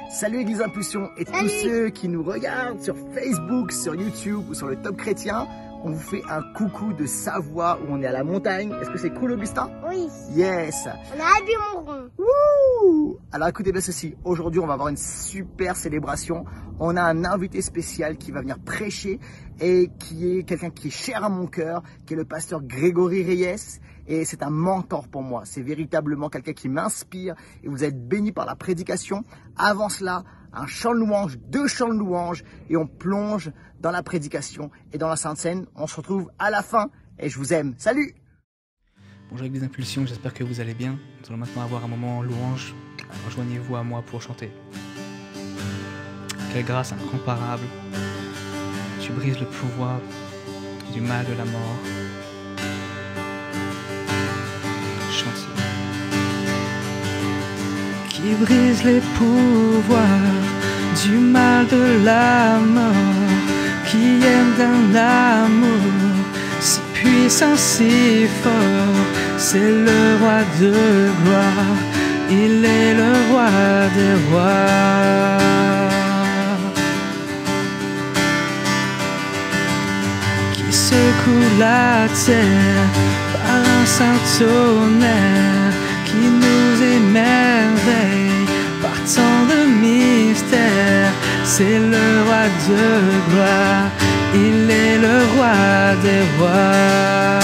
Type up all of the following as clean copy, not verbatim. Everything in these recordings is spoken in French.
Salut Église Impulsion et tous ceux qui nous regardent sur Facebook, sur YouTube ou sur le Top Chrétien. On vous fait un coucou de Savoie où on est à la montagne. Est-ce que c'est cool, Augustin? Oui. Yes. On a Albion-Montrond. Wouh! Alors écoutez bien ceci. Aujourd'hui, on va avoir une super célébration. On a un invité spécial qui va venir prêcher et qui est quelqu'un qui est cher à mon cœur, qui est le pasteur Grégory Reyes. Et c'est un mentor pour moi. C'est véritablement quelqu'un qui m'inspire et vous êtes bénis par la prédication. Avant cela, un chant de louange, 2 chants de louange et on plonge dans la prédication et dans la Sainte Seine. On se retrouve à la fin et je vous aime. Salut! Bonjour Église Impulsion, j'espère que vous allez bien. Nous allons maintenant avoir un moment louange. Rejoignez-vous à moi pour chanter. Quelle grâce incomparable. Tu brises le pouvoir du mal de la mort. Chantez. Qui brise les pouvoirs du mal de la mort, qui aime d'un amour si puissant, si fort, c'est le roi de gloire, il est le roi des rois. Qui secoue la terre par un saint tonnerre, qui nous émerveille par tant de mystères, c'est le roi de gloire, il est le roi des rois.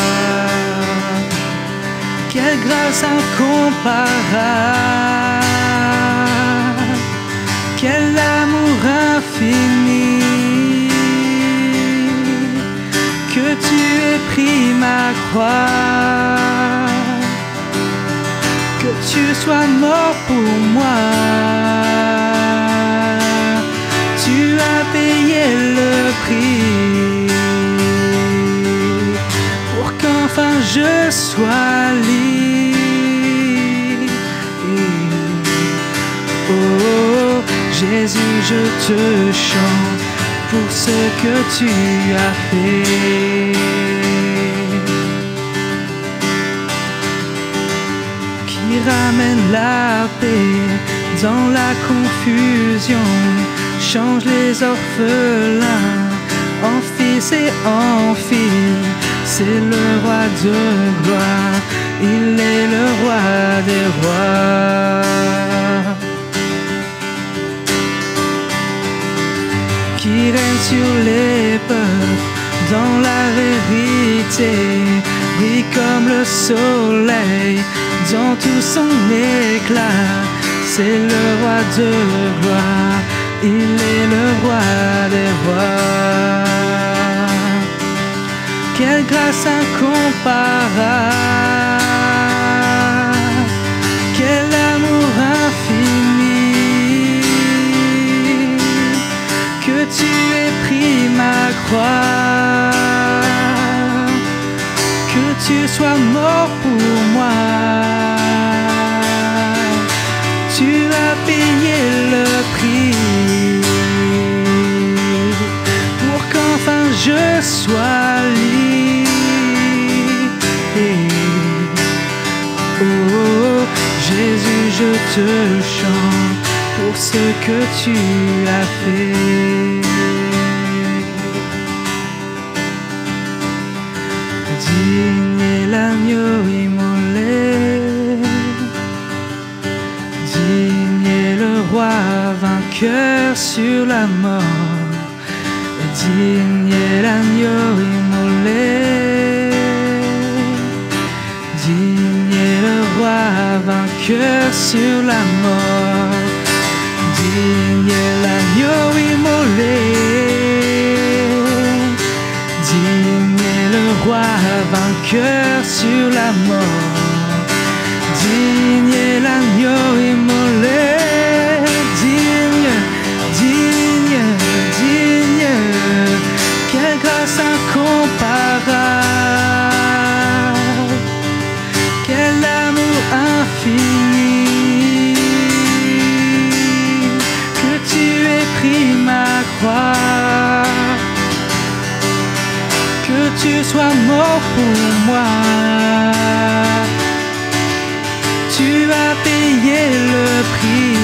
Quelle grâce incomparable, quel amour infini, que tu aies pris ma croix, que tu sois mort pour moi. Tu as payé le prix pour qu'enfin je sois libre. Oh Jésus, je te chante pour ce que tu as fait. Qui ramène la paix dans la confusion, change les orphelins en fils et en filles, c'est le roi de gloire, il est le roi des rois. Qui règne sur les peuples dans la vérité, brille comme le soleil dans tout son éclat, c'est le roi de gloire, il est le roi des rois. Quelle grâce incomparable, quel amour infini, que tu aies pris ma croix, que tu sois mort pour moi. Tu as payé le prix pour qu'enfin je sois libre. Oh Jésus, je te chante pour ce que tu as fait. Digne est l'agneau immolé, digne est le roi vainqueur sur la mort, digne est l'agneau immolé, digne est le roi vainqueur sur la mort, digne est l'agneau immolé, digne est le roi vainqueur sur la mort, digne est l'agneau immolé, digne, digne, digne, quelle grâce incomparable, quel amour infini, que tu aies pris ma croix, que tu sois mort pour moi. Tu as payé le prix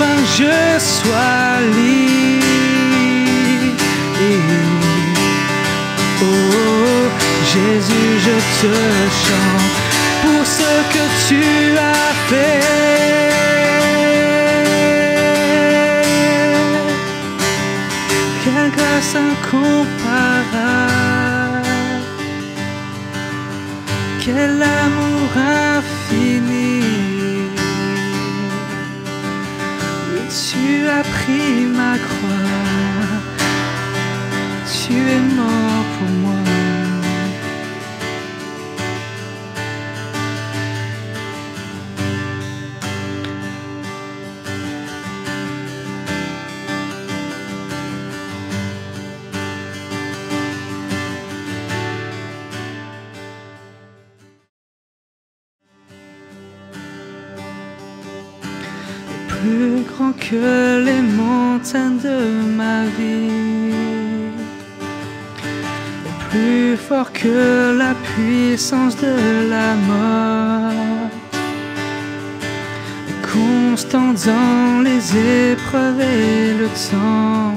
qu'enfin je sois libre. Oh Jésus, je te chante pour ce que tu as fait. Quelle grâce incomparable, quel amour infini. Oui, tu as pris ma croix, tu es mort pour moi. Plus grand que les montagnes de ma vie, plus fort que la puissance de la mort, constant dans les épreuves et le temps.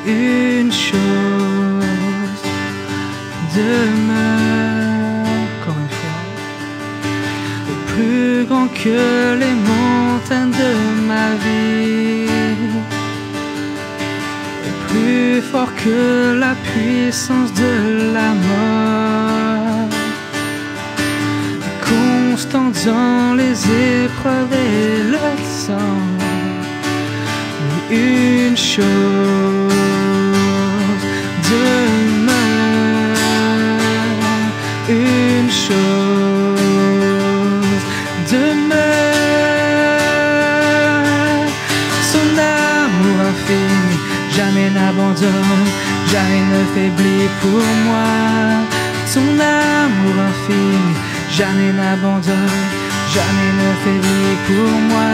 Une chose demeure, encore une fois, plus grand que les montagnes de ma vie, plus fort que la puissance de la mort, constant dans les épreuves et le temps. Une chose demeure, une chose demeure. Son amour infini jamais n'abandonne, jamais ne faiblit pour moi. Son amour infini jamais n'abandonne, jamais ne faiblit pour moi.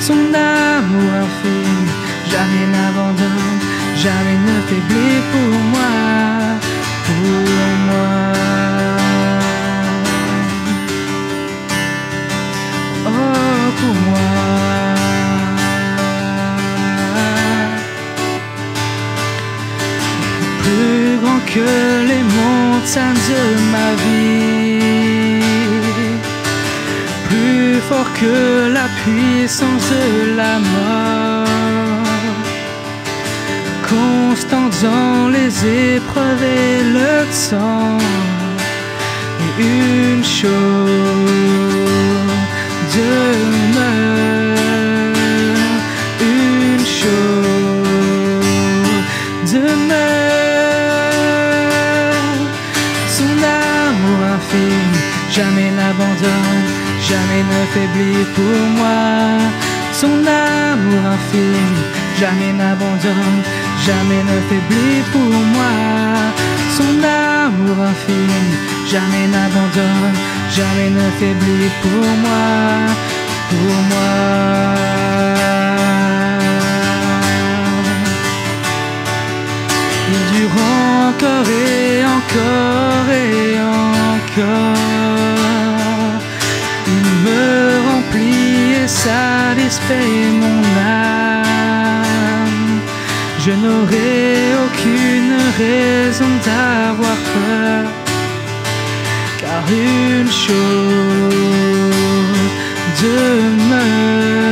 Son amour infini jamais n'abandonne, jamais ne faiblit pour moi, pour moi. Oh, pour moi. Plus grand que les montagnes de ma vie, plus fort que la puissance de la mort, constant dans les épreuves et le temps. Et une chose demeure, une chose demeure. Son amour infini jamais n'abandonne, jamais ne faiblit pour moi. Son amour infini jamais n'abandonne, jamais ne faiblit pour moi. Son amour infini jamais n'abandonne, jamais ne faiblit pour moi, pour moi. Il dure encore et encore et encore. Il me remplit et satisfait mon âme. Je n'aurai aucune raison d'avoir peur, car une chose demeure.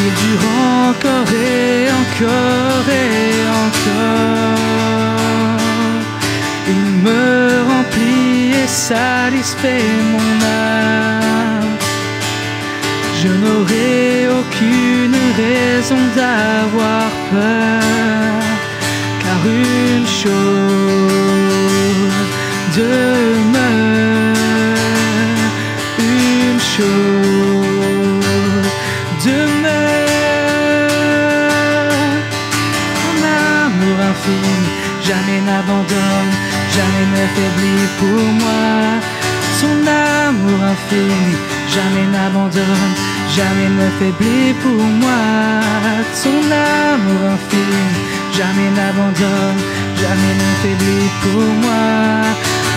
Il dure encore et encore et encore. Il me remplit et satisfait mon âme. Je n'aurai aucune raison d'avoir peur, car une chose demeure, une chose demeure. Ton amour infini jamais n'abandonne, jamais ne faiblit pour moi. Son amour infini jamais n'abandonne, jamais ne faiblit pour moi. Son amour infini jamais n'abandonne, jamais ne faiblit pour moi,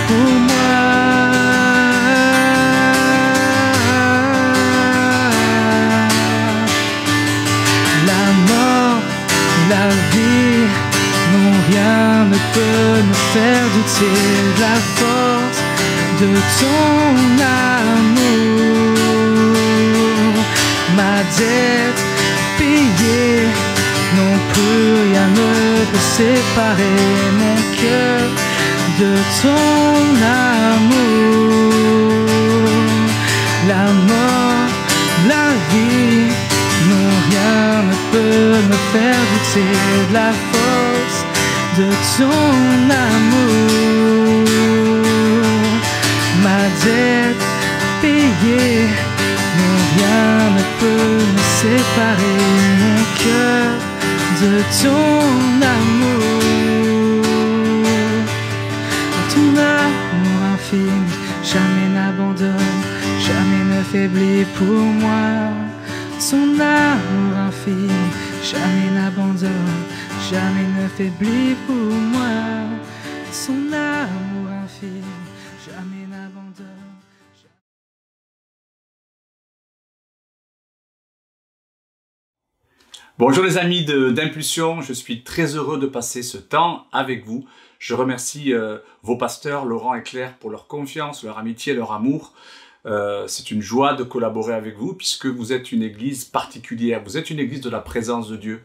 pour moi. la vie. Non, rien ne peut me faire douter de la force de ton amour. Ma dette payée, non plus rien ne peut séparer mon cœur de ton amour. La mort, la vie, non, rien ne peut me faire douter de la force de ton amour. Ma dette payée, non, rien ne peut me séparer mon cœur de ton amour. Ton amour infini jamais n'abandonne, jamais ne faiblit pour moi. Son amour infini jamais n'abandonne, jamais ne faiblit pour moi. Son amour infini jamais n'abandonne. Bonjour les amis d'Impulsion, je suis très heureux de passer ce temps avec vous. Je remercie vos pasteurs, Laurent et Claire, pour leur confiance, leur amitié, leur amour. C'est une joie de collaborer avec vous puisque vous êtes une église particulière, vous êtes une église de la présence de Dieu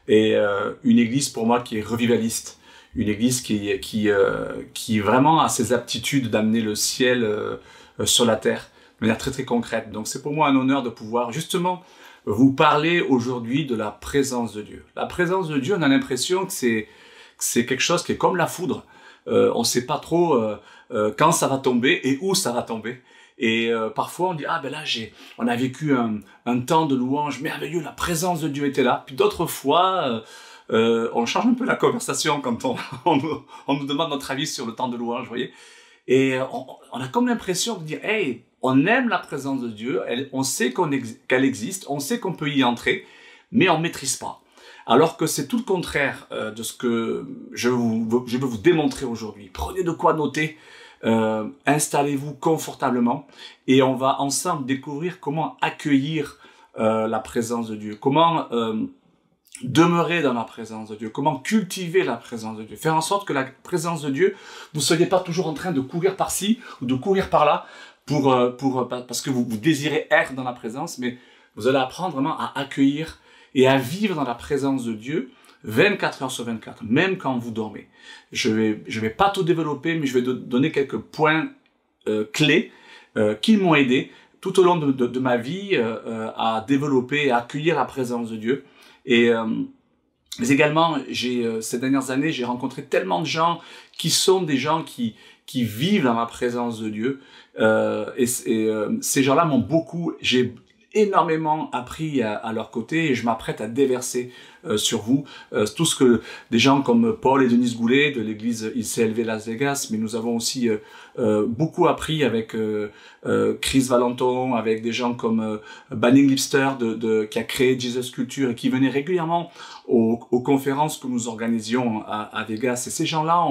et une église pour moi qui est revivaliste, une église qui vraiment a ses aptitudes d'amener le ciel sur la terre de manière très très concrète. Donc c'est pour moi un honneur de pouvoir justement vous parler aujourd'hui de la présence de Dieu. La présence de Dieu, on a l'impression que c'est quelque chose qui est comme la foudre. On ne sait pas trop quand ça va tomber et où ça va tomber. Et parfois on dit ah ben là on a vécu un temps de louange merveilleux, la présence de Dieu était là. Puis d'autres fois on change un peu la conversation quand on nous demande notre avis sur le temps de louange, vous voyez. Et on a comme l'impression de dire hey, on aime la présence de Dieu, on sait qu'elle existe, on sait qu'on peut y entrer, mais on ne maîtrise pas. Alors que c'est tout le contraire de ce que je veux vous démontrer aujourd'hui. Prenez de quoi noter. Installez-vous confortablement et on va ensemble découvrir comment accueillir la présence de Dieu, comment demeurer dans la présence de Dieu, comment cultiver la présence de Dieu, faire en sorte que la présence de Dieu, vous ne soyez pas toujours en train de courir par-ci ou de courir par-là parce que vous désirez être dans la présence, mais vous allez apprendre vraiment à accueillir et à vivre dans la présence de Dieu 24 heures sur 24, même quand vous dormez. Je vais pas tout développer, mais je vais donner quelques points clés qui m'ont aidé tout au long de ma vie à développer et à accueillir la présence de Dieu. Et mais également, ces dernières années, j'ai rencontré tellement de gens qui sont des gens qui vivent dans la présence de Dieu. Ces gens-là m'ont beaucoup... J'ai énormément appris à leur côté et je m'apprête à déverser sur vous tout ce que des gens comme Paul et Denise Goulet de l'église ICLV Las Vegas, mais nous avons aussi beaucoup appris avec Chris Valenton, avec des gens comme Banning Lipster qui a créé Jesus Culture et qui venait régulièrement aux conférences que nous organisions à Vegas. Et ces gens-là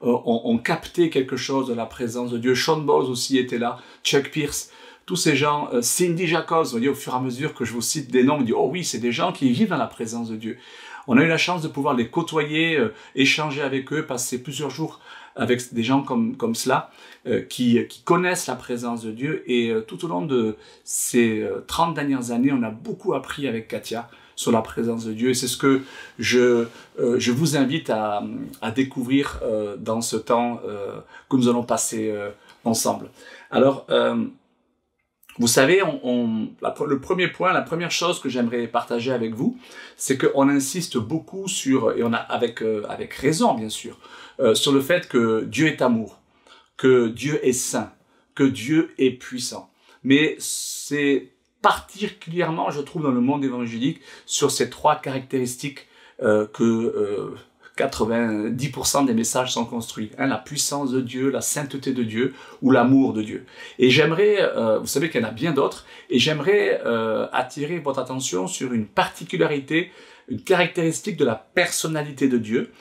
ont capté quelque chose de la présence de Dieu. Sean Bowles aussi était là, Chuck Pierce. Tous ces gens, Cindy Jacobs, vous voyez, au fur et à mesure que je vous cite des noms, on dit « Oh oui, c'est des gens qui vivent dans la présence de Dieu ». On a eu la chance de pouvoir les côtoyer, échanger avec eux, passer plusieurs jours avec des gens comme cela, qui connaissent la présence de Dieu. Et tout au long de ces 30 dernières années, on a beaucoup appris avec Katia sur la présence de Dieu. Et c'est ce que je vous invite à découvrir dans ce temps que nous allons passer ensemble. Alors, vous savez, le premier point, la première chose que j'aimerais partager avec vous, c'est qu'on insiste beaucoup sur, et on a avec raison bien sûr, sur le fait que Dieu est amour, que Dieu est saint, que Dieu est puissant. Mais c'est particulièrement, je trouve, dans le monde évangélique, sur ces trois caractéristiques que 90% des messages sont construits. La puissance de Dieu, la sainteté de Dieu ou l'amour de Dieu. Et j'aimerais, vous savez qu'il y en a bien d'autres, et j'aimerais attirer votre attention sur une particularité, une caractéristique de la personnalité de Dieu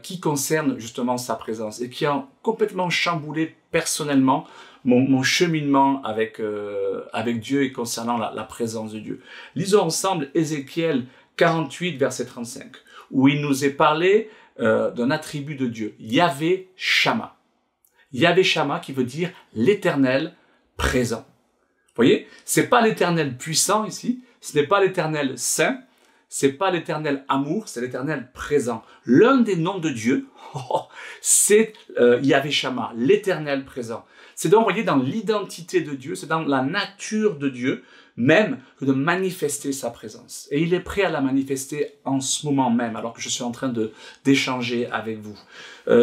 qui concerne justement sa présence et qui a complètement chamboulé personnellement mon cheminement avec Dieu et concernant la présence de Dieu. Lisons ensemble Ézéchiel 48, verset 35. où il nous est parlé d'un attribut de Dieu, Yahvé Shammah. Yahvé Shammah qui veut dire l'Éternel présent. Vous voyez, c'est pas l'Éternel puissant ici, ce n'est pas l'Éternel saint, c'est pas l'Éternel amour, c'est l'Éternel présent. L'un des noms de Dieu, c'est Yahvé Shammah, l'Éternel présent. C'est donc, vous voyez, dans l'identité de Dieu, c'est dans la nature de Dieu même que de manifester sa présence. Et il est prêt à la manifester en ce moment même, alors que je suis en train d'échanger avec vous.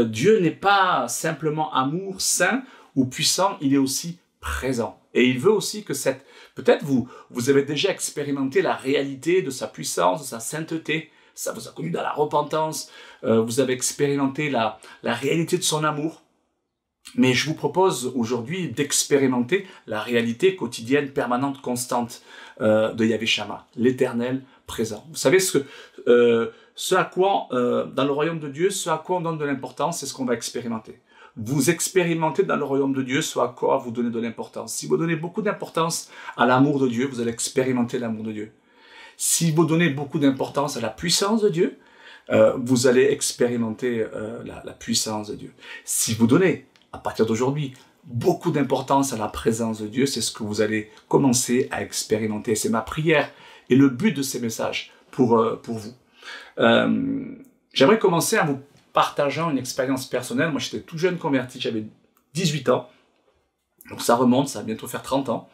Dieu n'est pas simplement amour, saint ou puissant, il est aussi présent. Et il veut aussi que cette... Peut-être vous avez déjà expérimenté la réalité de sa puissance, de sa sainteté. Ça vous a connu dans la repentance. Vous avez expérimenté la réalité de son amour. Mais je vous propose aujourd'hui d'expérimenter la réalité quotidienne, permanente, constante de Yahvé Shammah, l'Éternel présent. Vous savez ce à quoi, dans le royaume de Dieu, ce à quoi on donne de l'importance, c'est ce qu'on va expérimenter. Vous expérimentez dans le royaume de Dieu ce à quoi vous donnez de l'importance. Si vous donnez beaucoup d'importance à l'amour de Dieu, vous allez expérimenter l'amour de Dieu. Si vous donnez beaucoup d'importance à la puissance de Dieu, vous allez expérimenter la puissance de Dieu. Si vous donnez, à partir d'aujourd'hui, beaucoup d'importance à la présence de Dieu, c'est ce que vous allez commencer à expérimenter. C'est ma prière et le but de ces messages pour vous. J'aimerais commencer à vous partageant une expérience personnelle. Moi, j'étais tout jeune converti, j'avais 18 ans. Donc ça remonte, ça va bientôt faire 30 ans.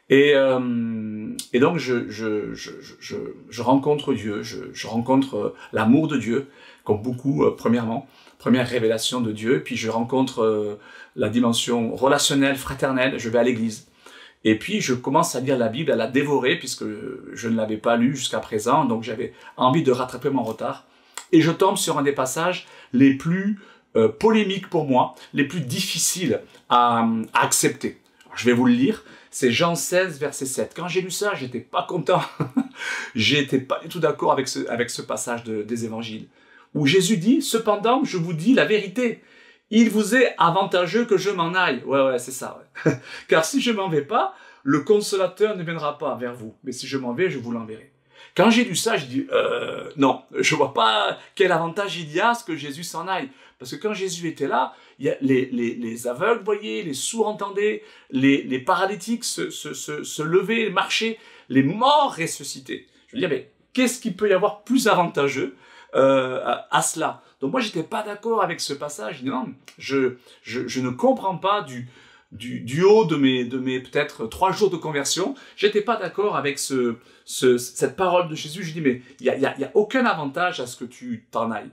Et donc, je rencontre Dieu, je rencontre l'amour de Dieu, comme beaucoup, premièrement. Première révélation de Dieu. Puis je rencontre la dimension relationnelle, fraternelle. Je vais à l'église. Et puis, je commence à lire la Bible, à la dévorer, puisque je ne l'avais pas lue jusqu'à présent. Donc, j'avais envie de rattraper mon retard. Et je tombe sur un des passages les plus polémiques pour moi, les plus difficiles à accepter. Alors, je vais vous le lire. C'est Jean 16, verset 7. Quand j'ai lu ça, j'étais pas content. J'étais pas du tout d'accord avec ce passage des évangiles. Où Jésus dit, cependant, je vous dis la vérité. Il vous est avantageux que je m'en aille. Ouais, c'est ça. Ouais. Car si je m'en vais pas, le consolateur ne viendra pas vers vous. Mais si je m'en vais, je vous l'enverrai. Quand j'ai lu ça, je dis, non, je vois pas quel avantage il y a à ce que Jésus s'en aille. Parce que quand Jésus était là, il y a les aveugles voyaient, les sourds entendaient, les paralytiques se levaient, marchaient, les morts ressuscitaient. Je veux dire, mais qu'est-ce qu'il peut y avoir plus avantageux à cela? Donc moi, j'étais pas d'accord avec ce passage. Je dis, non, je ne comprends pas du haut de mes peut-être 3 jours de conversion, j'étais pas d'accord avec cette parole de Jésus. Je dis, mais il y a aucun avantage à ce que tu t'en ailles.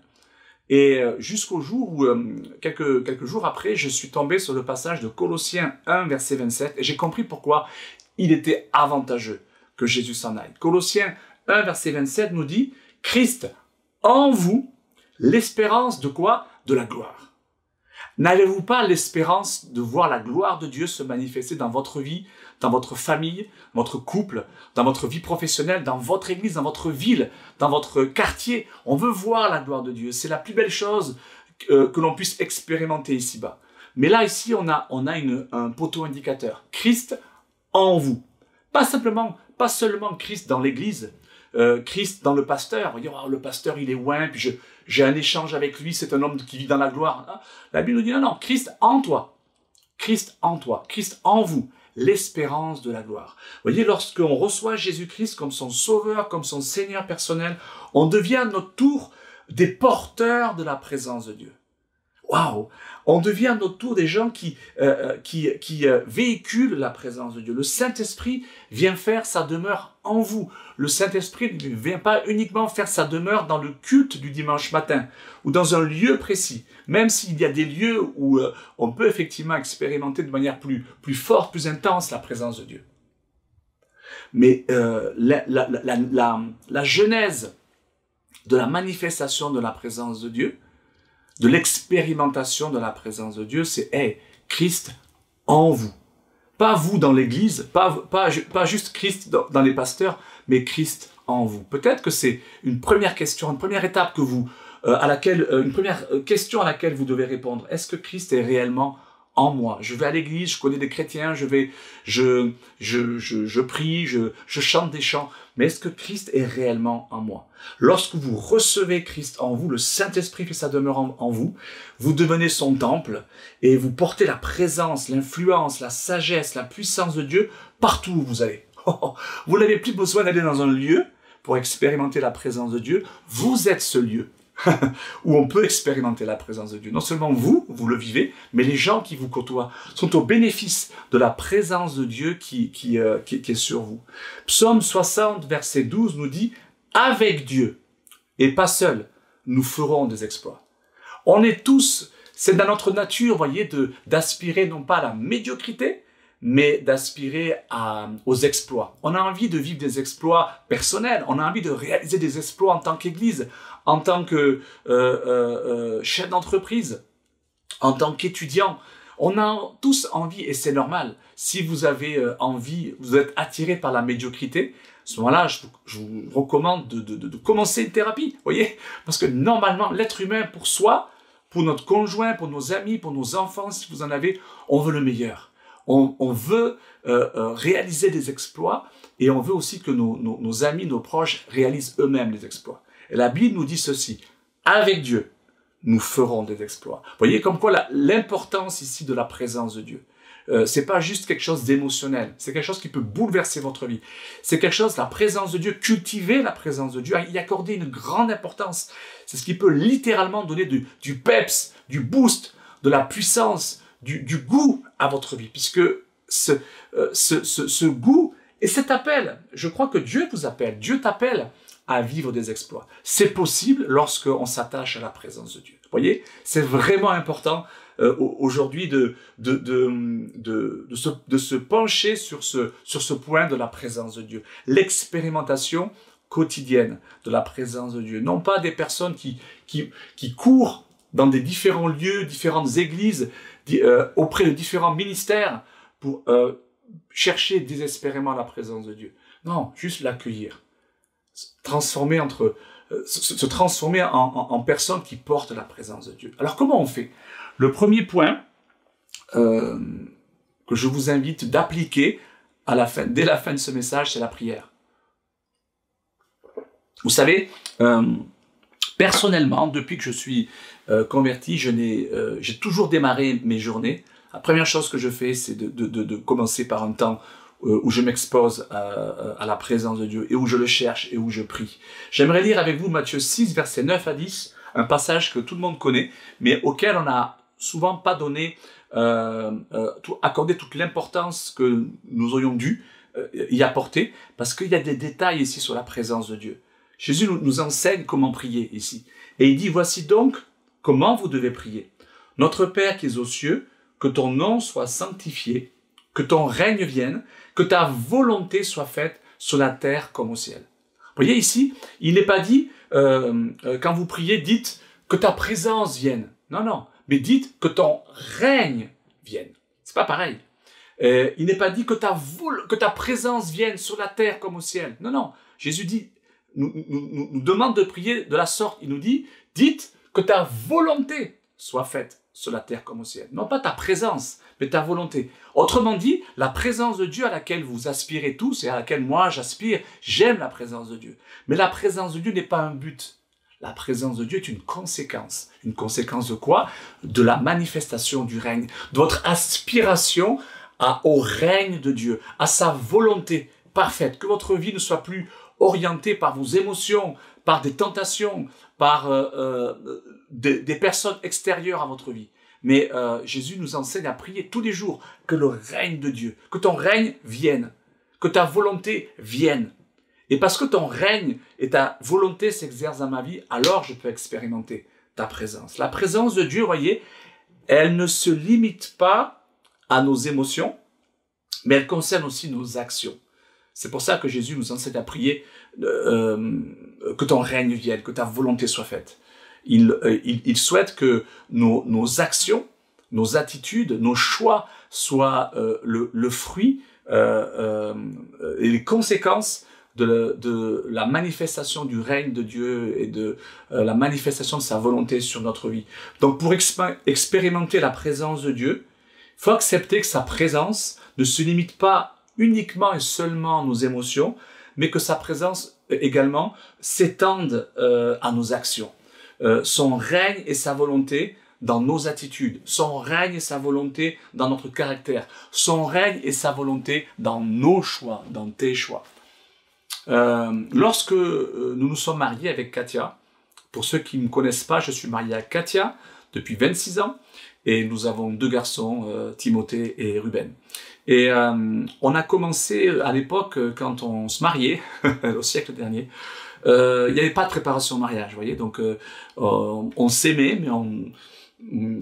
Et jusqu'au jour où, quelques jours après, je suis tombé sur le passage de Colossiens 1, verset 27, et j'ai compris pourquoi il était avantageux que Jésus s'en aille. Colossiens 1, verset 27 nous dit, Christ en vous, l'espérance de quoi? De la gloire. N'avez-vous pas l'espérance de voir la gloire de Dieu se manifester dans votre vie, dans votre famille, votre couple, dans votre vie professionnelle, dans votre église, dans votre ville, dans votre quartier? On veut voir la gloire de Dieu. C'est la plus belle chose que l'on puisse expérimenter ici-bas. Mais là, ici, on a un poteau indicateur. Christ en vous. Pas seulement Christ dans l'église, Christ dans le pasteur. Vous voyez, oh, le pasteur, il est loin, puis j'ai un échange avec lui, c'est un homme qui vit dans la gloire. La Bible nous dit, non, Christ en toi. Christ en toi. Christ en vous. L'espérance de la gloire. Vous voyez, lorsqu'on reçoit Jésus-Christ comme son sauveur, comme son Seigneur personnel, on devient à notre tour des porteurs de la présence de Dieu. Waouh! On devient à notre tour des gens qui véhiculent la présence de Dieu. Le Saint-Esprit vient faire sa demeure en vous. Le Saint-Esprit ne vient pas uniquement faire sa demeure dans le culte du dimanche matin ou dans un lieu précis, même s'il y a des lieux où on peut effectivement expérimenter de manière plus forte, plus intense la présence de Dieu. Mais la genèse de la manifestation de la présence de Dieu, de l'expérimentation de la présence de Dieu, c'est Christ en vous. Pas vous dans l'église, pas juste Christ dans les pasteurs, mais Christ en vous. Peut-être que c'est une première question, une première étape que une première question à laquelle vous devez répondre. Est-ce que Christ est réellement en moi. Je vais à l'église, je connais des chrétiens, je prie, je chante des chants. Mais est-ce que Christ est réellement en moi? Lorsque vous recevez Christ en vous, le Saint-Esprit fait sa demeure en vous, vous devenez son temple et vous portez la présence, l'influence, la sagesse, la puissance de Dieu partout où vous allez. Vous n'avez plus besoin d'aller dans un lieu pour expérimenter la présence de Dieu. Vous êtes ce lieu où on peut expérimenter la présence de Dieu. Non seulement vous le vivez, mais les gens qui vous côtoient sont au bénéfice de la présence de Dieu qui est sur vous. Psaume 60, verset 12 nous dit « Avec Dieu, et pas seul, nous ferons des exploits. » On est tous, c'est dans notre nature, vous voyez, d'aspirer non pas à la médiocrité, mais d'aspirer aux exploits. On a envie de vivre des exploits personnels, on a envie de réaliser des exploits en tant qu'Église, en tant que chef d'entreprise, en tant qu'étudiant. On a tous envie, et c'est normal, si vous avez envie, vous êtes attiré par la médiocrité, à ce moment-là, je vous recommande de commencer une thérapie, vous voyez? Parce que normalement, l'être humain, pour soi, pour notre conjoint, pour nos amis, pour nos enfants, si vous en avez, on veut le meilleur. On veut réaliser des exploits et on veut aussi que nos amis, nos proches réalisent eux-mêmes les exploits. Et la Bible nous dit ceci, avec Dieu, nous ferons des exploits. Vous voyez comme quoi l'importance ici de la présence de Dieu. C'est pas juste quelque chose d'émotionnel, c'est quelque chose qui peut bouleverser votre vie. C'est quelque chose, la présence de Dieu, cultiver la présence de Dieu, y accorder une grande importance. C'est ce qui peut littéralement donner du peps, du boost, de la puissance, du goût à votre vie, puisque ce goût et cet appel, je crois que Dieu vous appelle, Dieu t'appelle à vivre des exploits. C'est possible lorsqu'on s'attache à la présence de Dieu. Vous voyez, c'est vraiment important aujourd'hui de se pencher sur ce point de la présence de Dieu. L'expérimentation quotidienne de la présence de Dieu. Non pas des personnes qui courent dans des différents lieux, différentes églises, auprès de différents ministères pour chercher désespérément la présence de Dieu. Non, juste l'accueillir. Se transformer en personnes qui portent la présence de Dieu. Alors comment on fait? Le premier point que je vous invite d'appliquer dès la fin de ce message, c'est la prière. Vous savez, personnellement, depuis que je suis converti, j'ai toujours démarré mes journées. La première chose que je fais, c'est de commencer par un temps où je m'expose à la présence de Dieu et où je le cherche et où je prie. J'aimerais lire avec vous Matthieu 6, versets 9 à 10, un passage que tout le monde connaît, mais auquel on n'a souvent pas accordé toute l'importance que nous aurions dû y apporter, parce qu'il y a des détails ici sur la présence de Dieu. Jésus nous enseigne comment prier ici. Et il dit, voici donc comment vous devez prier. Notre Père qui es aux cieux, que ton nom soit sanctifié, que ton règne vienne, que ta volonté soit faite sur la terre comme au ciel. Vous voyez ici, il n'est pas dit, quand vous priez, dites que ta présence vienne. Non, non, mais dites que ton règne vienne. C'est pas pareil. Il n'est pas dit que ta présence vienne sur la terre comme au ciel. Non, non. Jésus dit, nous demande de prier de la sorte. Il nous dit, dites que ta volonté soit faite sur la terre comme au ciel. Non pas ta présence, mais ta volonté. Autrement dit, la présence de Dieu à laquelle vous aspirez tous et à laquelle moi j'aspire, j'aime la présence de Dieu. Mais la présence de Dieu n'est pas un but. La présence de Dieu est une conséquence. Une conséquence de quoi? De la manifestation du règne. De votre aspiration au règne de Dieu, à sa volonté parfaite. Que votre vie ne soit plus orientée par vos émotions, par des tentations, par des personnes extérieures à votre vie. Mais Jésus nous enseigne à prier tous les jours que le règne de Dieu, que ton règne vienne, que ta volonté vienne. Et parce que ton règne et ta volonté s'exercent dans ma vie, alors je peux expérimenter ta présence. La présence de Dieu, voyez, elle ne se limite pas à nos émotions, mais elle concerne aussi nos actions. C'est pour ça que Jésus nous enseigne à prier que ton règne vienne, que ta volonté soit faite. Il souhaite que nos actions, nos attitudes, nos choix soient le fruit et les conséquences de la manifestation du règne de Dieu et de la manifestation de sa volonté sur notre vie. Donc pour expérimenter la présence de Dieu, Il faut accepter que sa présence ne se limite pas uniquement et seulement à nos émotions, mais que sa présence également s'étende à nos actions. Son règne et sa volonté dans nos attitudes, son règne et sa volonté dans notre caractère, son règne et sa volonté dans nos choix, dans tes choix. Lorsque nous nous sommes mariés avec Katia, pour ceux qui ne me connaissent pas, je suis marié à Katia depuis 26 ans et nous avons 2 garçons, Timothée et Ruben. Et on a commencé à l'époque, quand on se mariait, au siècle dernier, il n'y avait pas de préparation au mariage, vous voyez, donc on s'aimait, mais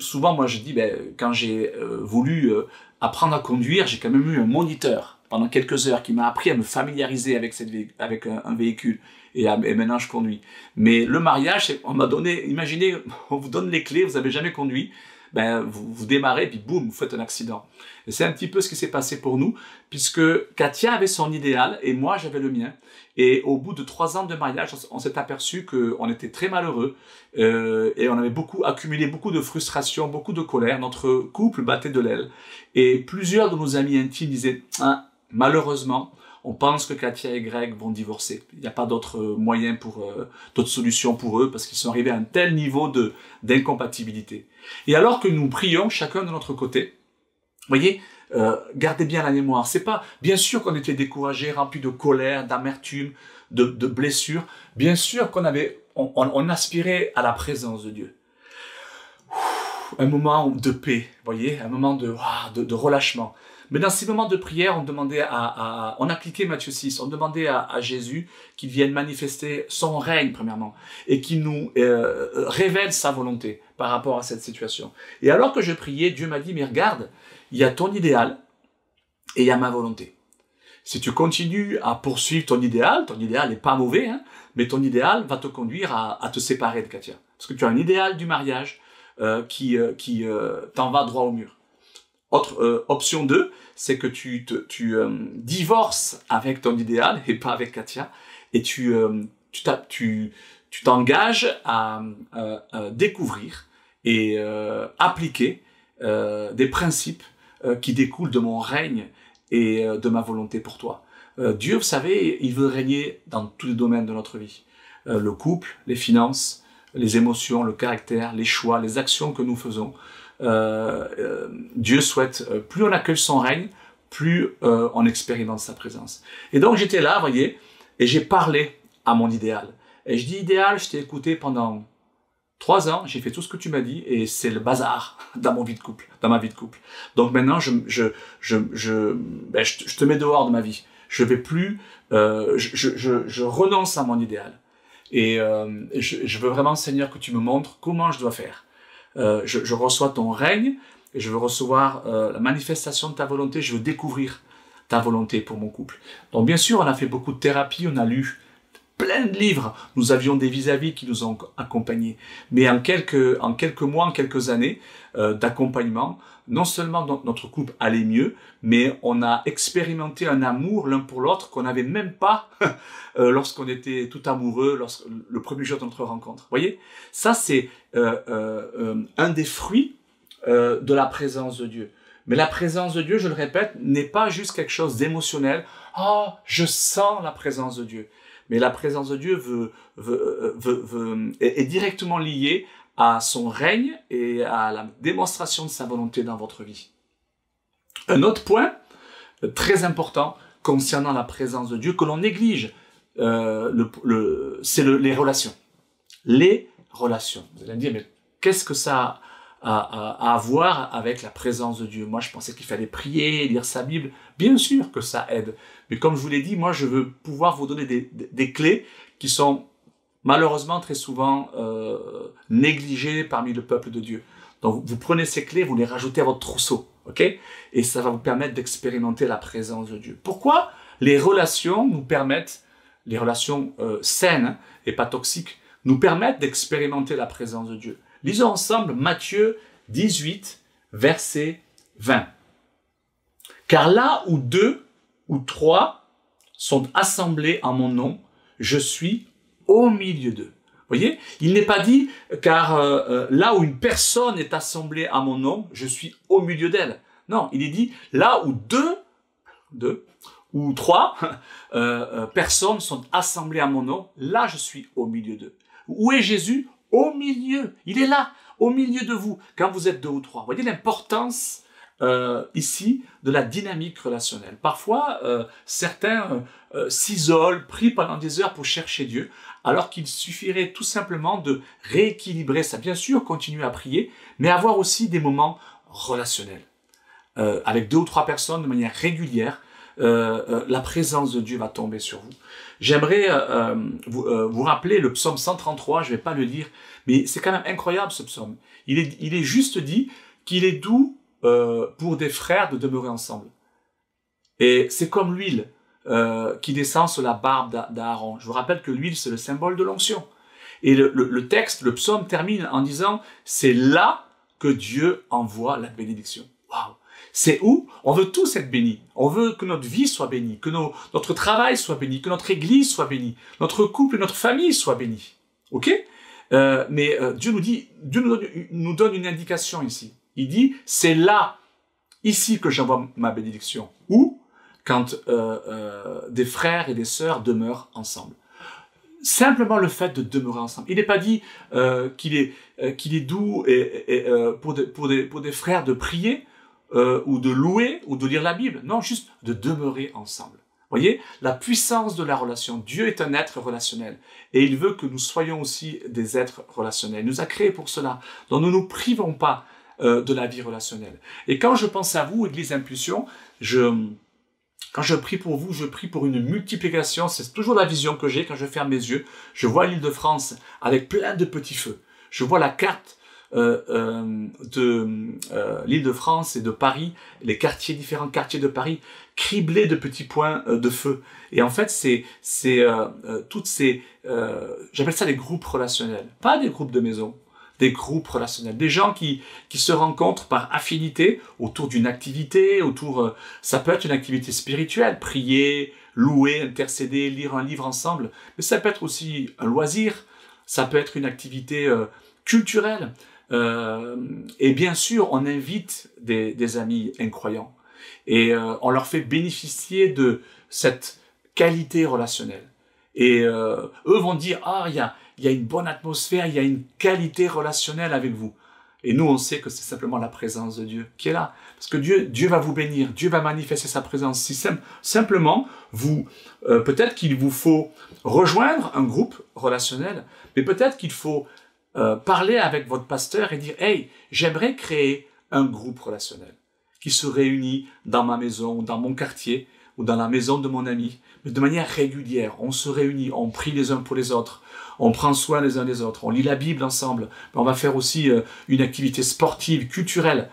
souvent moi je dis, quand j'ai voulu apprendre à conduire, j'ai quand même eu un moniteur pendant quelques heures qui m'a appris à me familiariser avec un véhicule. Et maintenant je conduis. Mais le mariage, on m'a donné, imaginez, on vous donne les clés, vous n'avez jamais conduit, vous démarrez, puis boum, vous faites un accident. Et c'est un petit peu ce qui s'est passé pour nous, puisque Katia avait son idéal et moi j'avais le mien. Et au bout de 3 ans de mariage, on s'est aperçu qu'on était très malheureux et on avait accumulé beaucoup de frustration, beaucoup de colère. Notre couple battait de l'aile. Et plusieurs de nos amis intimes disaient ah, « malheureusement, on pense que Katia et Greg vont divorcer. Il n'y a pas d'autre moyen d'autres solutions pour eux parce qu'ils sont arrivés à un tel niveau d'incompatibilité. » Et alors que nous prions chacun de notre côté, vous voyez, gardez bien la mémoire. C'est pas, bien sûr qu'on était découragés, remplis de colère, d'amertume, de blessures. Bien sûr on aspirait à la présence de Dieu. Un moment de paix, vous voyez, un moment de relâchement. Mais dans ces moments de prière, on appliquait Matthieu 6, on demandait à Jésus qu'il vienne manifester son règne, premièrement, et qu'il nous révèle sa volonté par rapport à cette situation. Et alors que je priais, Dieu m'a dit, mais regarde, il y a ton idéal et il y a ma volonté. Si tu continues à poursuivre ton idéal n'est pas mauvais, hein, mais ton idéal va te conduire à te séparer de Katia. Parce que tu as un idéal du mariage qui t'en va droit au mur. Autre option 2, c'est que tu divorces avec ton idéal et pas avec Katia, et tu t'engages à découvrir et appliquer des principes qui découlent de mon règne et de ma volonté pour toi. Dieu, vous savez, il veut régner dans tous les domaines de notre vie. Le couple, les finances, les émotions, le caractère, les choix, les actions que nous faisons. Dieu souhaite, plus on accueille son règne, plus on expérimente sa présence. Et donc j'étais là, vous voyez, et j'ai parlé à mon idéal. Et je dis idéal, je t'ai écouté pendant 3 ans, j'ai fait tout ce que tu m'as dit, et c'est le bazar dans ma vie de couple. Donc maintenant, je te mets dehors de ma vie. Je vais plus, je renonce à mon idéal. Et je veux vraiment, Seigneur, que tu me montres comment je dois faire. Je reçois ton règne, et je veux recevoir la manifestation de ta volonté, je veux découvrir ta volonté pour mon couple. Donc bien sûr, on a fait beaucoup de thérapie, on a lu plein de livres, nous avions des vis-à-vis qui nous ont accompagnés. Mais en quelques mois, en quelques années d'accompagnement, non seulement notre couple allait mieux, mais on a expérimenté un amour l'un pour l'autre qu'on n'avait même pas lorsqu'on était tout amoureux, le premier jour de notre rencontre. Vous voyez, ça c'est un des fruits de la présence de Dieu. Mais la présence de Dieu, je le répète, n'est pas juste quelque chose d'émotionnel. « Oh, je sens la présence de Dieu ». Mais la présence de Dieu est directement liée à son règne et à la démonstration de sa volonté dans votre vie. Un autre point très important concernant la présence de Dieu que l'on néglige, c'est les relations. Les relations. Vous allez me dire, mais qu'est-ce que ça a à voir avec la présence de Dieu? Moi, je pensais qu'il fallait prier, lire sa Bible. Bien sûr que ça aide. Mais comme je vous l'ai dit, moi, je veux pouvoir vous donner des clés qui sont malheureusement très souvent négligées parmi le peuple de Dieu. Donc, vous prenez ces clés, vous les rajoutez à votre trousseau, ok? Et ça va vous permettre d'expérimenter la présence de Dieu. Pourquoi les relations nous permettent, les relations saines et pas toxiques, nous permettent d'expérimenter la présence de Dieu? Lisons ensemble Matthieu 18, verset 20. « Car là où 2 ou 3 sont assemblés en mon nom, je suis au milieu d'eux. » Vous voyez, il n'est pas dit, car là où une personne est assemblée à mon nom, je suis au milieu d'elle. Non, il est dit là où deux ou trois personnes sont assemblées à mon nom, là je suis au milieu d'eux. Où est Jésus? Au milieu. Il est là, au milieu de vous, quand vous êtes deux ou trois. Vous voyez l'importance ici de la dynamique relationnelle. Parfois, certains s'isolent, prient pendant des heures pour chercher Dieu, alors qu'il suffirait tout simplement de rééquilibrer ça. Bien sûr, continuer à prier, mais avoir aussi des moments relationnels. Avec deux ou trois personnes de manière régulière, la présence de Dieu va tomber sur vous. J'aimerais vous rappeler le psaume 133, je ne vais pas le lire, mais c'est quand même incroyable ce psaume. Il est juste dit qu'il est doux pour des frères de demeurer ensemble. Et c'est comme l'huile qui descend sur la barbe d'Aaron. Je vous rappelle que l'huile, c'est le symbole de l'onction. Et le texte, le psaume termine en disant « C'est là que Dieu envoie la bénédiction. » Waouh! C'est où? On veut tous être bénis. On veut que notre vie soit bénie, que notre travail soit béni, que notre église soit bénie, notre couple et notre famille soient bénis. Ok? Mais Dieu nous donne une indication ici. Il dit, c'est là, ici que j'envoie ma bénédiction. Où? Quand des frères et des sœurs demeurent ensemble. Simplement le fait de demeurer ensemble. Il n'est pas dit qu'il est doux pour des frères de prier, ou de louer, ou de lire la Bible. Non, juste de demeurer ensemble. Voyez, la puissance de la relation. Dieu est un être relationnel. Et il veut que nous soyons aussi des êtres relationnels. Il nous a créés pour cela. Donc ne nous privons pas de la vie relationnelle. Et quand je pense à vous, Église Impulsion, quand je prie pour vous, je prie pour une multiplication. C'est toujours la vision que j'ai quand je ferme mes yeux. Je vois l'Île-de-France avec plein de petits feux. Je vois la carte de l'Île-de-France et de Paris, les différents quartiers de Paris, criblés de petits points de feu. Et en fait, toutes ces, j'appelle ça des groupes relationnels, pas des groupes de maison, des groupes relationnels, des gens qui se rencontrent par affinité autour d'une activité, ça peut être une activité spirituelle, prier, louer, intercéder, lire un livre ensemble, mais ça peut être aussi un loisir, ça peut être une activité culturelle. Et bien sûr, on invite des amis incroyants et on leur fait bénéficier de cette qualité relationnelle. Et eux vont dire, ah, il y a une bonne atmosphère, il y a une qualité relationnelle avec vous. Et nous, on sait que c'est simplement la présence de Dieu qui est là. Parce que Dieu va vous bénir, Dieu va manifester sa présence. Si simplement, peut-être qu'il vous faut rejoindre un groupe relationnel, mais peut-être qu'il faut parler avec votre pasteur et dire « Hey, j'aimerais créer un groupe relationnel qui se réunit dans ma maison, ou dans mon quartier, ou dans la maison de mon ami, mais de manière régulière. On se réunit, on prie les uns pour les autres, on prend soin les uns des autres, on lit la Bible ensemble, on va faire aussi une activité sportive, culturelle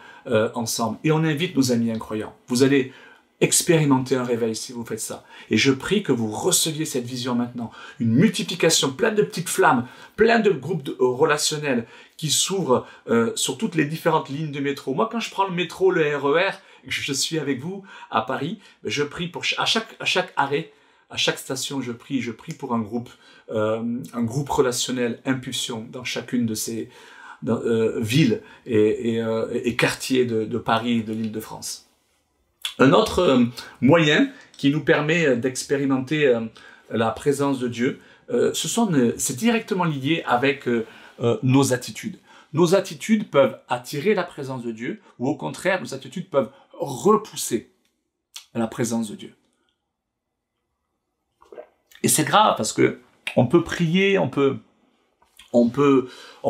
ensemble. Et on invite nos amis incroyants. Vous allez expérimentez un réveil si vous faites ça. Et je prie que vous receviez cette vision maintenant. Une multiplication, plein de petites flammes, plein de groupes relationnels qui s'ouvrent sur toutes les différentes lignes de métro. Moi, quand je prends le métro, le RER, et que je suis avec vous à Paris, je prie pour à chaque arrêt, à chaque station, je prie pour un groupe relationnel, impulsion dans chacune de ces villes et quartiers de Paris et de l'Île-de-France. Un autre moyen qui nous permet d'expérimenter la présence de Dieu, c'est directement lié avec nos attitudes. Nos attitudes peuvent attirer la présence de Dieu, ou au contraire, nos attitudes peuvent repousser la présence de Dieu. Et c'est grave parce que on peut prier, on peut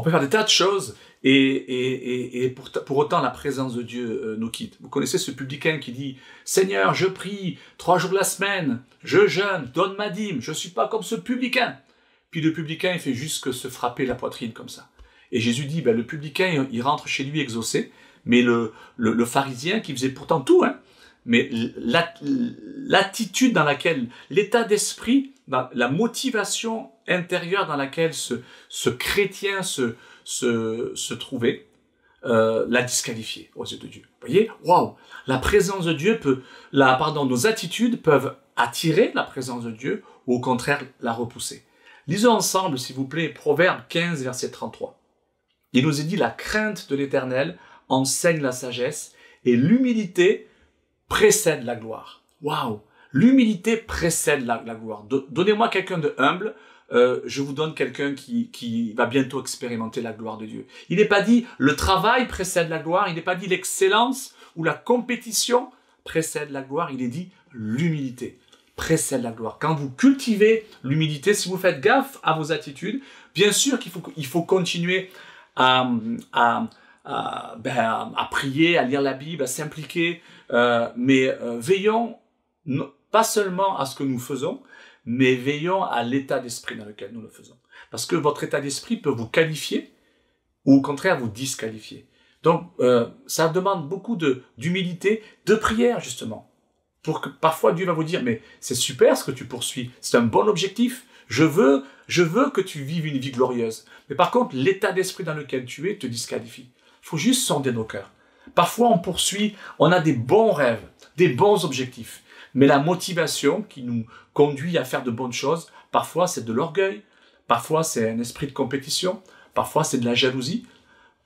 faire des tas de choses, et pour autant la présence de Dieu nous quitte. Vous connaissez ce publicain qui dit « Seigneur, je prie 3 jours la semaine, je jeûne, donne ma dîme, je ne suis pas comme ce publicain. » Puis le publicain, il fait juste que se frapper la poitrine comme ça. Et Jésus dit, le publicain, il rentre chez lui exaucé, mais le pharisien qui faisait pourtant tout, mais l'attitude dans laquelle, l'état d'esprit, la motivation intérieure dans laquelle ce chrétien se trouvait, l'a disqualifié aux yeux de Dieu. Vous voyez, waouh, la présence de Dieu nos attitudes peuvent attirer la présence de Dieu ou au contraire la repousser. Lisons ensemble, s'il vous plaît, Proverbe 15, verset 33. Il nous est dit, la crainte de l'Éternel enseigne la sagesse Et l'humilité précède la gloire. Waouh! L'humilité précède la gloire. Donnez-moi quelqu'un de humble, je vous donne quelqu'un qui va bientôt expérimenter la gloire de Dieu. Il n'est pas dit le travail précède la gloire, il n'est pas dit l'excellence ou la compétition précède la gloire, il est dit l'humilité précède la gloire. Quand vous cultivez l'humilité, si vous faites gaffe à vos attitudes, bien sûr qu'il faut continuer à prier, à lire la Bible, à s'impliquer, mais veillons pas seulement à ce que nous faisons, mais veillons à l'état d'esprit dans lequel nous le faisons. Parce que votre état d'esprit peut vous qualifier ou au contraire vous disqualifier. Donc, ça demande beaucoup d'humilité, de prière justement. Pour que parfois Dieu va vous dire, mais c'est super ce que tu poursuis, c'est un bon objectif, je veux que tu vives une vie glorieuse. Mais par contre, l'état d'esprit dans lequel tu es te disqualifie. Il faut juste sonder nos cœurs. Parfois on poursuit, on a des bons rêves, des bons objectifs. Mais la motivation qui nous conduit à faire de bonnes choses, parfois c'est de l'orgueil, parfois c'est un esprit de compétition, parfois c'est de la jalousie.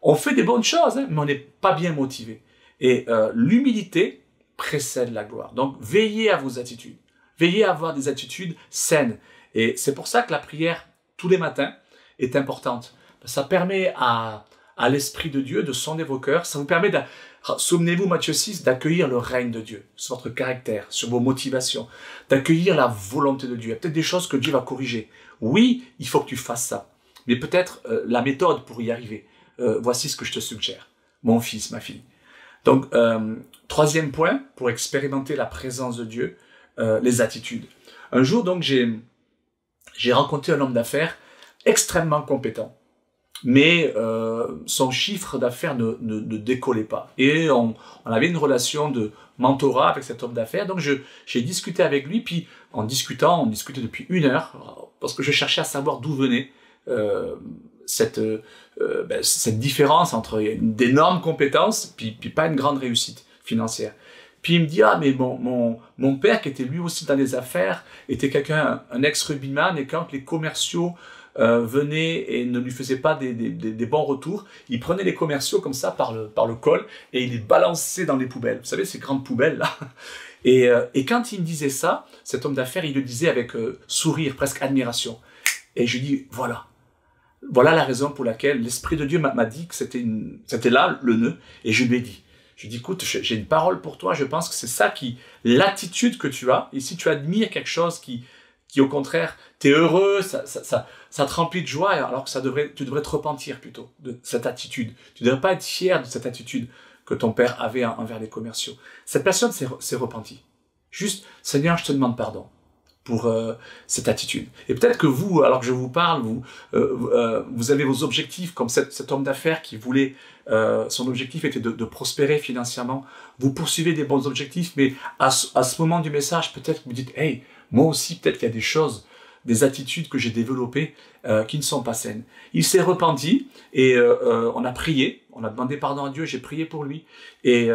On fait des bonnes choses, mais on n'est pas bien motivé. Et l'humilité précède la gloire. Donc veillez à vos attitudes. Veillez à avoir des attitudes saines. Et c'est pour ça que la prière tous les matins est importante. Ça permet à l'Esprit de Dieu de sonder vos cœurs. Ça vous permet, souvenez-vous Matthieu 6, d'accueillir le règne de Dieu sur votre caractère, sur vos motivations, d'accueillir la volonté de Dieu. Il y a peut-être des choses que Dieu va corriger. Oui, il faut que tu fasses ça. Mais peut-être la méthode pour y arriver. Voici ce que je te suggère, mon fils, ma fille. Donc, troisième point, pour expérimenter la présence de Dieu, les attitudes. Un jour, donc, j'ai rencontré un homme d'affaires extrêmement compétent. Mais son chiffre d'affaires ne décollait pas. Et on avait une relation de mentorat avec cet homme d'affaires. Donc j'ai discuté avec lui, puis en discutant, on discutait depuis 1 heure, parce que je cherchais à savoir d'où venait cette différence entre d'énormes compétences, puis pas une grande réussite financière. Puis il me dit, ah mais mon père qui était lui aussi dans les affaires, était un ex-rugbyman, et quand les commerciaux venait et ne lui faisait pas des bons retours, il prenait les commerciaux comme ça par le col et il les balançait dans les poubelles. Vous savez, ces grandes poubelles là. Et quand il me disait ça, cet homme d'affaires, il le disait avec sourire, presque admiration. Et je lui dis, voilà la raison pour laquelle l'Esprit de Dieu m'a dit que c'était là le nœud. Et je lui ai dit, écoute, j'ai une parole pour toi, je pense que c'est ça l'attitude que tu as, et si tu admires quelque chose qui au contraire, tu es heureux, ça te remplit de joie, alors que tu devrais te repentir plutôt de cette attitude. Tu ne devrais pas être fier de cette attitude que ton père avait envers les commerciaux. Cette personne s'est repentie. Juste, Seigneur, je te demande pardon pour cette attitude. Et peut-être que vous, alors que je vous parle, vous avez vos objectifs, comme cet homme d'affaires qui voulait, son objectif était de prospérer financièrement. Vous poursuivez des bons objectifs, mais à ce moment du message, peut-être que vous dites, hey, moi aussi, peut-être qu'il y a des choses, des attitudes que j'ai développées qui ne sont pas saines. Il s'est repenti et on a prié, on a demandé pardon à Dieu, j'ai prié pour lui. Et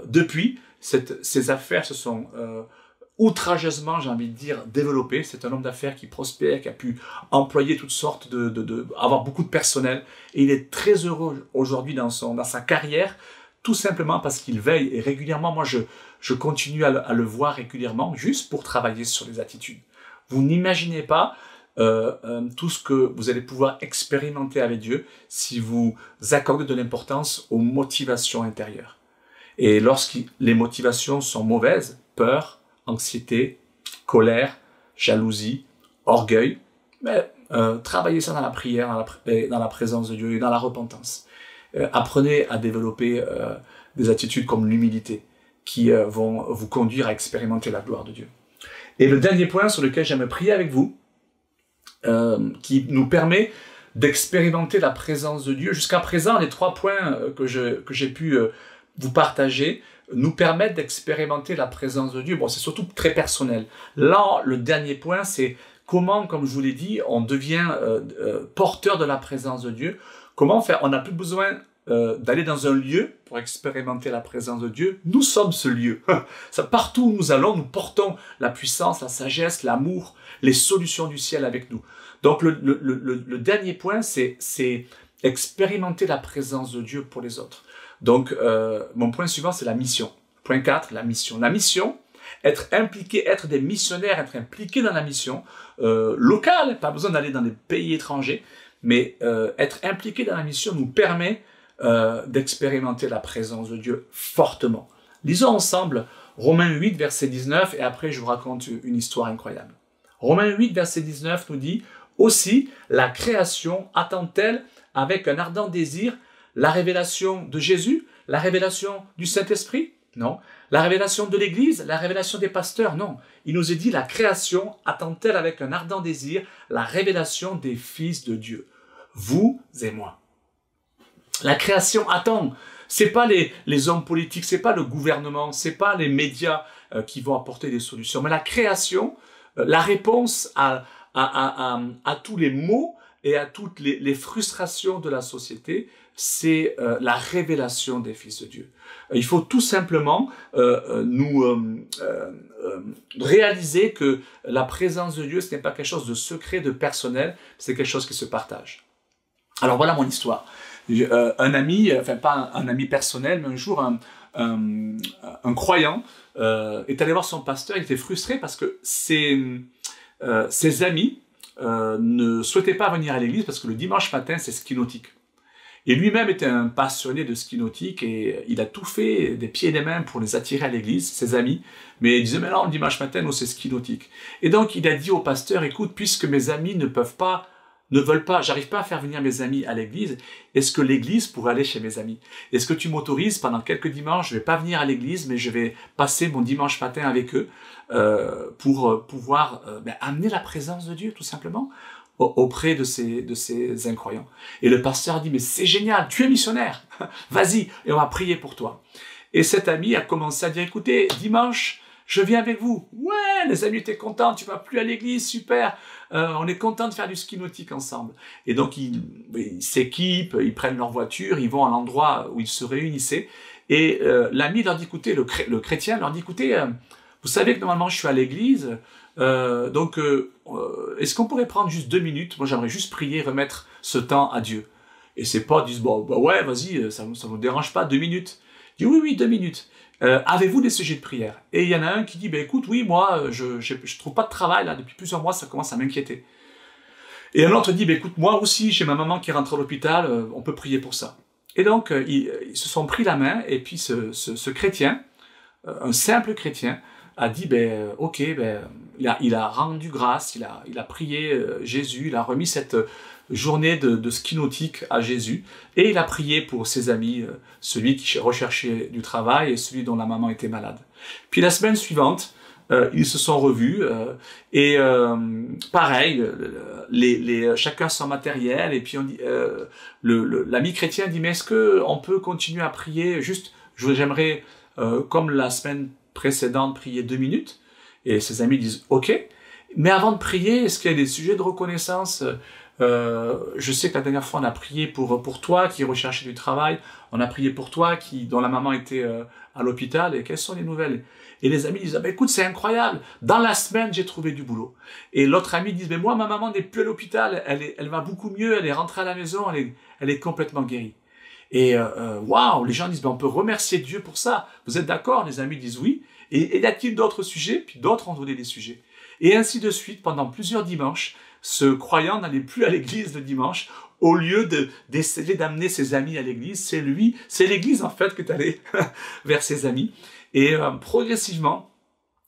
depuis, ses affaires se sont outrageusement, j'ai envie de dire, développées. C'est un homme d'affaires qui prospère, qui a pu employer toutes sortes avoir beaucoup de personnel. Et il est très heureux aujourd'hui dans sa carrière, tout simplement parce qu'il veille. Et régulièrement, moi, je continue à le voir régulièrement, juste pour travailler sur les attitudes. Vous n'imaginez pas tout ce que vous allez pouvoir expérimenter avec Dieu si vous accordez de l'importance aux motivations intérieures. Et lorsque les motivations sont mauvaises, peur, anxiété, colère, jalousie, orgueil, mais travaillez ça dans la prière, dans la présence de Dieu et dans la repentance. Apprenez à développer des attitudes comme l'humilité qui vont vous conduire à expérimenter la gloire de Dieu. Et le dernier point sur lequel j'aimerais prier avec vous, qui nous permet d'expérimenter la présence de Dieu. Jusqu'à présent, les 3 points que j'ai pu vous partager nous permettent d'expérimenter la présence de Dieu. Bon, c'est surtout très personnel. Là, le dernier point, c'est comment, comme je vous l'ai dit, on devient porteur de la présence de Dieu. Comment faire? On n'a plus besoin d'aller dans un lieu pour expérimenter la présence de Dieu. Nous sommes ce lieu. Partout où nous allons, nous portons la puissance, la sagesse, l'amour, les solutions du ciel avec nous. Donc le dernier point, c'est expérimenter la présence de Dieu pour les autres. Donc, mon point suivant, c'est la mission. Point 4, la mission. La mission, être impliqué, être des missionnaires, être impliqué dans la mission locale, pas besoin d'aller dans des pays étrangers, mais être impliqué dans la mission nous permet d'expérimenter la présence de Dieu fortement. Lisons ensemble Romains 8, verset 19, et après je vous raconte une histoire incroyable. Romains 8, verset 19 nous dit « Aussi, la création attend-elle avec un ardent désir la révélation de Jésus, la révélation du Saint-Esprit? Non. La révélation de l'Église, la révélation des pasteurs? Non. Il nous est dit, la création attend-elle avec un ardent désir la révélation des fils de Dieu? Vous et moi. La création attend. C'est pas les hommes politiques, c'est pas le gouvernement, c'est pas les médias qui vont apporter des solutions. Mais la création, la réponse à tous les maux et à toutes les frustrations de la société, c'est la révélation des fils de Dieu. Il faut tout simplement réaliser que la présence de Dieu, ce n'est pas quelque chose de secret, de personnel, c'est quelque chose qui se partage. Alors voilà mon histoire. Un ami, enfin pas un ami personnel, mais un jour un croyant est allé voir son pasteur. Il était frustré parce que ses amis ne souhaitaient pas venir à l'église parce que le dimanche matin c'est ski nautique. Et lui-même était un passionné de ski nautique et il a tout fait des pieds et des mains pour les attirer à l'église, ses amis. Mais il disait, mais non, le dimanche matin, nous, c'est ski nautique. Et donc, il a dit au pasteur, écoute, puisque mes amis ne veulent pas, j'arrive pas à faire venir mes amis à l'église, est-ce que l'église pourrait aller chez mes amis? Est-ce que tu m'autorises pendant quelques dimanches, je vais pas venir à l'église, mais je vais passer mon dimanche matin avec eux pour pouvoir amener la présence de Dieu, tout simplement, auprès de ces incroyants. Et le pasteur a dit, mais c'est génial, tu es missionnaire, vas-y, et on va prier pour toi. Et cet ami a commencé à dire, écoutez, dimanche, je viens avec vous. Ouais, les amis étaient contents, tu vas plus à l'église, super, on est content de faire du ski nautique ensemble. Et donc, ils s'équipent, ils prennent leur voiture, ils vont à l'endroit où ils se réunissaient. Et l'ami leur dit, écoutez, le chrétien leur dit, écoutez, vous savez que normalement je suis à l'église, donc est-ce qu'on pourrait prendre juste 2 minutes? Moi j'aimerais juste prier, remettre ce temps à Dieu. Et ses potes disent, bon, bah ouais, vas-y, ça ne vous dérange pas, 2 minutes. Il dit, oui, 2 minutes. Avez-vous des sujets de prière? Et il y en a un qui dit, écoute, oui, moi, je trouve pas de travail, là, depuis plusieurs mois, ça commence à m'inquiéter. Et un autre dit, écoute, moi aussi, j'ai ma maman qui rentre à l'hôpital, on peut prier pour ça. Et donc, ils se sont pris la main, et puis ce chrétien, un simple chrétien, a dit, ok, il a rendu grâce, il a prié Jésus, il a remis cette journée de ski nautique à Jésus, et il a prié pour ses amis, celui qui recherchait du travail et celui dont la maman était malade. Puis la semaine suivante, ils se sont revus, et pareil, chacun son matériel, et puis l'ami chrétien dit, mais est-ce qu'on peut continuer à prier, juste, j'aimerais, comme la semaine précédente, prier 2 minutes, et ses amis disent, ok, mais avant de prier, est-ce qu'il y a des sujets de reconnaissance? Je sais que la dernière fois, on a prié pour toi qui recherchait du travail, on a prié pour toi dont la maman était à l'hôpital, et quelles sont les nouvelles? Et les amis disent, écoute, c'est incroyable, dans la semaine, j'ai trouvé du boulot. Et l'autre ami dit, mais moi, ma maman n'est plus à l'hôpital, elle va beaucoup mieux, elle est rentrée à la maison, elle est complètement guérie. Et waouh, les gens disent, on peut remercier Dieu pour ça. Vous êtes d'accord? Les amis disent oui. Et y a-t-il d'autres sujets? Puis d'autres ont donné des sujets. Et ainsi de suite, pendant plusieurs dimanches, ce croyant n'allait plus à l'église le dimanche. Au lieu d'essayer d'amener ses amis à l'église, c'est l'église en fait qui est allé vers ses amis. Et progressivement,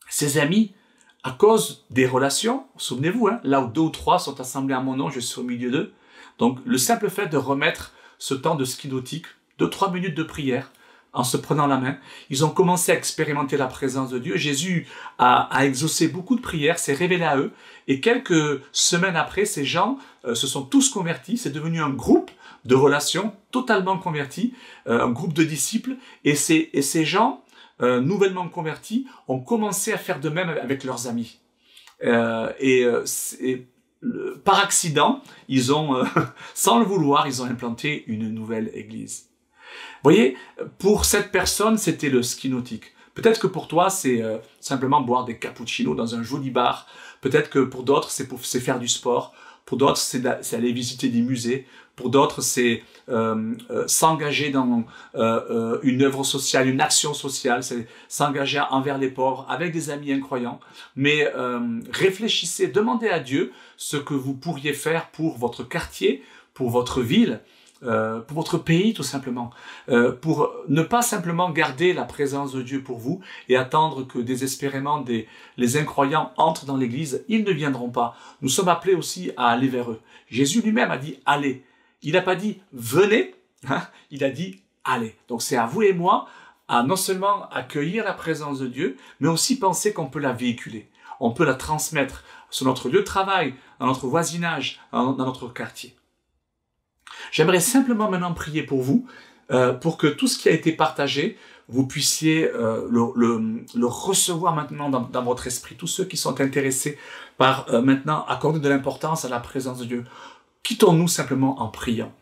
ses amis, à cause des relations, souvenez-vous, là où 2 ou 3 sont assemblés à mon nom, je suis au milieu d'eux. Donc le simple fait de remettre ce temps de ski nautique, 2-3 minutes de prière, en se prenant la main, ils ont commencé à expérimenter la présence de Dieu. Jésus a exaucé beaucoup de prières, s'est révélé à eux, et quelques semaines après, ces gens se sont tous convertis, c'est devenu un groupe de relations totalement convertis, un groupe de disciples, et ces gens, nouvellement convertis, ont commencé à faire de même avec leurs amis. Par accident, ils ont, sans le vouloir, ils ont implanté une nouvelle église. Vous voyez, pour cette personne, c'était le ski nautique. Peut-être que pour toi, c'est simplement boire des cappuccinos dans un joli bar. Peut-être que pour d'autres, c'est faire du sport. Pour d'autres, c'est aller visiter des musées. Pour d'autres, c'est s'engager dans une œuvre sociale, une action sociale, c'est s'engager envers les pauvres avec des amis incroyants. Mais réfléchissez, demandez à Dieu ce que vous pourriez faire pour votre quartier, pour votre ville, pour votre pays tout simplement, pour ne pas simplement garder la présence de Dieu pour vous et attendre que désespérément les incroyants entrent dans l'église. Ils ne viendront pas. Nous sommes appelés aussi à aller vers eux. Jésus lui-même a dit « allez ». Il n'a pas dit « venez hein », il a dit « allez ». Donc c'est à vous et moi à non seulement accueillir la présence de Dieu, mais aussi penser qu'on peut la véhiculer. On peut la transmettre sur notre lieu de travail, dans notre voisinage, dans notre quartier. J'aimerais simplement maintenant prier pour vous, pour que tout ce qui a été partagé, vous puissiez le recevoir maintenant dans votre esprit. Tous ceux qui sont intéressés par maintenant accorder de l'importance à la présence de Dieu, quittons-nous simplement en priant,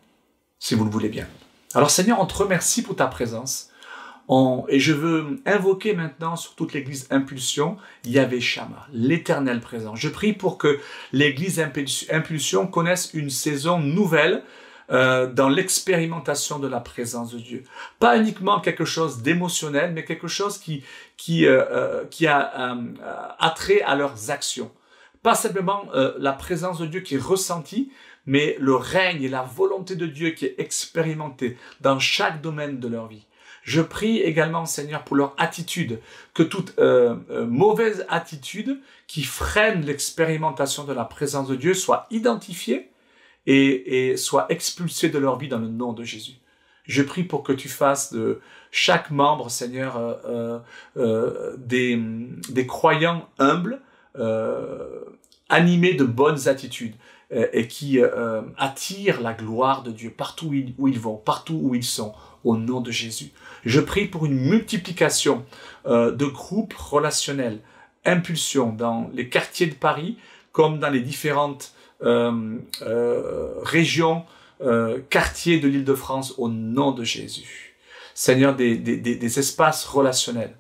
si vous le voulez bien. Alors Seigneur, on te remercie pour ta présence. Et je veux invoquer maintenant sur toute l'église Impulsion, Yahvé Shammah, l'éternel présent. Je prie pour que l'église Impulsion connaisse une saison nouvelle dans l'expérimentation de la présence de Dieu. Pas uniquement quelque chose d'émotionnel, mais quelque chose qui a attrait à leurs actions. Pas simplement la présence de Dieu qui est ressentie, mais le règne et la volonté de Dieu qui est expérimentée dans chaque domaine de leur vie. Je prie également, Seigneur, pour leur attitude, que toute mauvaise attitude qui freine l'expérimentation de la présence de Dieu soit identifiée et soit expulsée de leur vie dans le nom de Jésus. Je prie pour que tu fasses de chaque membre, Seigneur, des croyants humbles, animés de bonnes attitudes et qui attirent la gloire de Dieu partout où ils vont, partout où ils sont, au nom de Jésus. Je prie pour une multiplication de groupes relationnels, Impulsion dans les quartiers de Paris, comme dans les différentes régions, quartiers de l'Île-de-France, au nom de Jésus. Seigneur, des espaces relationnels,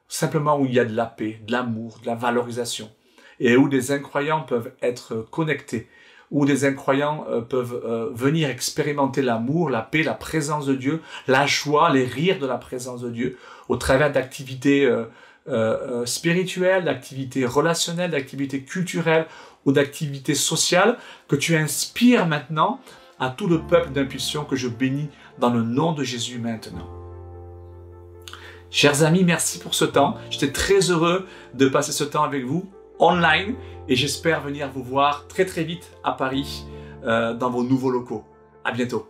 simplement où il y a de la paix, de l'amour, de la valorisation, et où des incroyants peuvent être connectés, où des incroyants peuvent venir expérimenter l'amour, la paix, la présence de Dieu, la joie, les rires de la présence de Dieu, au travers d'activités spirituelles, d'activités relationnelles, d'activités culturelles ou d'activités sociales, que tu inspires maintenant à tout le peuple d'Impulsion que je bénis dans le nom de Jésus maintenant. Chers amis, merci pour ce temps. J'étais très heureux de passer ce temps avec vous online et j'espère venir vous voir très très vite à Paris dans vos nouveaux locaux. À bientôt.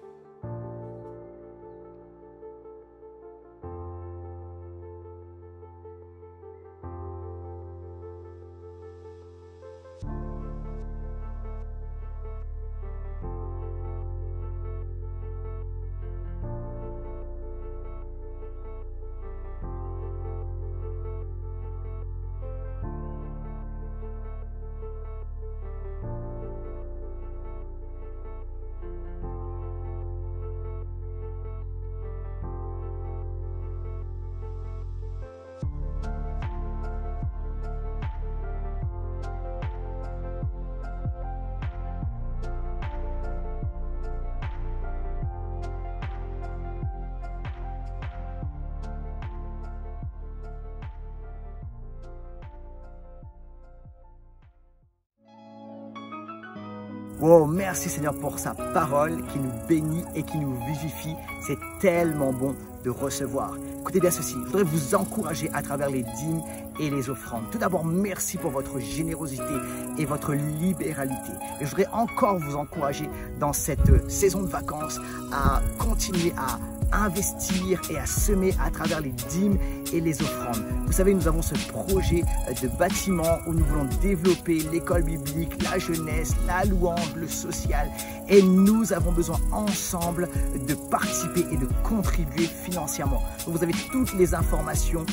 Wow, merci Seigneur pour sa parole qui nous bénit et qui nous vivifie. C'est tellement bon de recevoir. Écoutez bien ceci, je voudrais vous encourager à travers les dîmes et les offrandes. Tout d'abord, merci pour votre générosité et votre libéralité. Et je voudrais encore vous encourager dans cette saison de vacances à continuer à investir et à semer à travers les dîmes et les offrandes. Vous savez, nous avons ce projet de bâtiment où nous voulons développer l'école biblique, la jeunesse, la louange, le social. Et nous avons besoin ensemble de participer et de contribuer financièrement. Donc vous avez toutes les informations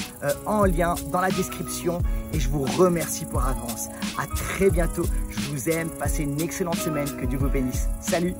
en lien dans la description et je vous remercie pour avance. À très bientôt. Je vous aime. Passez une excellente semaine. Que Dieu vous bénisse. Salut!